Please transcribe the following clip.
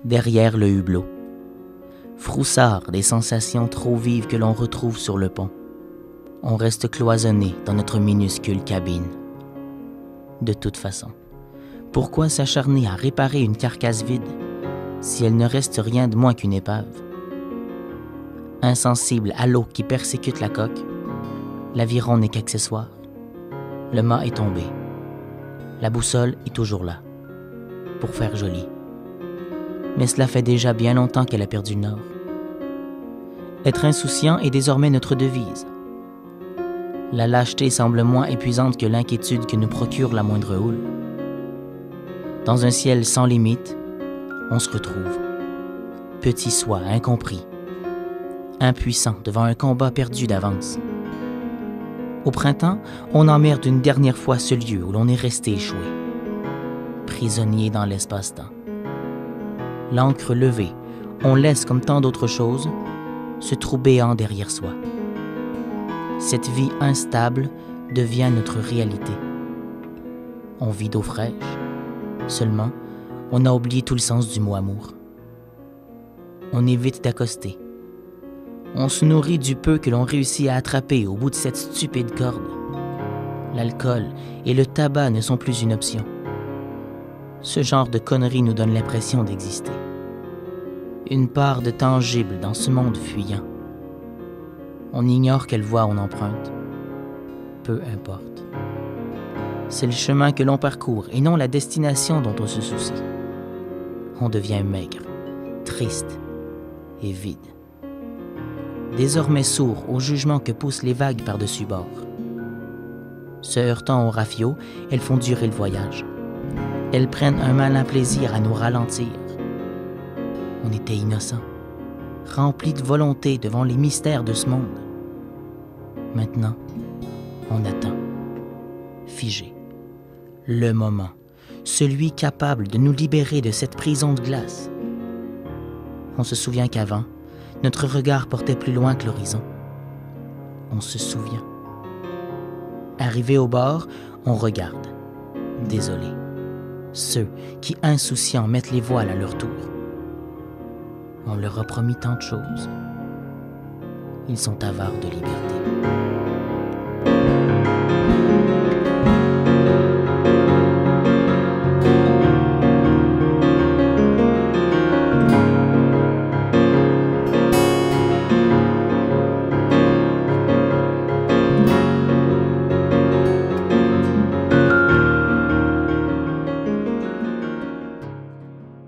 derrière le hublot. Froussard des sensations trop vives que l'on retrouve sur le pont. On reste cloisonné dans notre minuscule cabine. De toute façon, pourquoi s'acharner à réparer une carcasse vide si elle ne reste rien de moins qu'une épave? Insensible à l'eau qui persécute la coque, l'aviron n'est qu'accessoire. Le mât est tombé. La boussole est toujours là, pour faire joli. Mais cela fait déjà bien longtemps qu'elle a perdu le nord. Être insouciant est désormais notre devise. La lâcheté semble moins épuisante que l'inquiétude que nous procure la moindre houle. Dans un ciel sans limite, on se retrouve. Petit soi incompris, impuissant devant un combat perdu d'avance. Au printemps, on emmerde une dernière fois ce lieu où l'on est resté échoué, prisonnier dans l'espace-temps. L'ancre levée, on laisse, comme tant d'autres choses, ce trou béant derrière soi. Cette vie instable devient notre réalité. On vit d'eau fraîche, seulement on a oublié tout le sens du mot amour. On évite d'accoster. On se nourrit du peu que l'on réussit à attraper au bout de cette stupide corde. L'alcool et le tabac ne sont plus une option. Ce genre de conneries nous donne l'impression d'exister. Une part de tangible dans ce monde fuyant. On ignore quelle voie on emprunte. Peu importe. C'est le chemin que l'on parcourt et non la destination dont on se soucie. On devient maigre, triste et vide. Désormais sourd au jugement que poussent les vagues par-dessus bord. Se heurtant au rafiot, elles font durer le voyage. Elles prennent un malin plaisir à nous ralentir. On était innocents, remplis de volonté devant les mystères de ce monde. Maintenant, on attend, figé. Le moment, celui capable de nous libérer de cette prison de glace. On se souvient qu'avant, notre regard portait plus loin que l'horizon. On se souvient. Arrivé au bord, on regarde, désolé, ceux qui, insouciants, mettent les voiles à leur tour. On leur a promis tant de choses. Ils sont avares de liberté.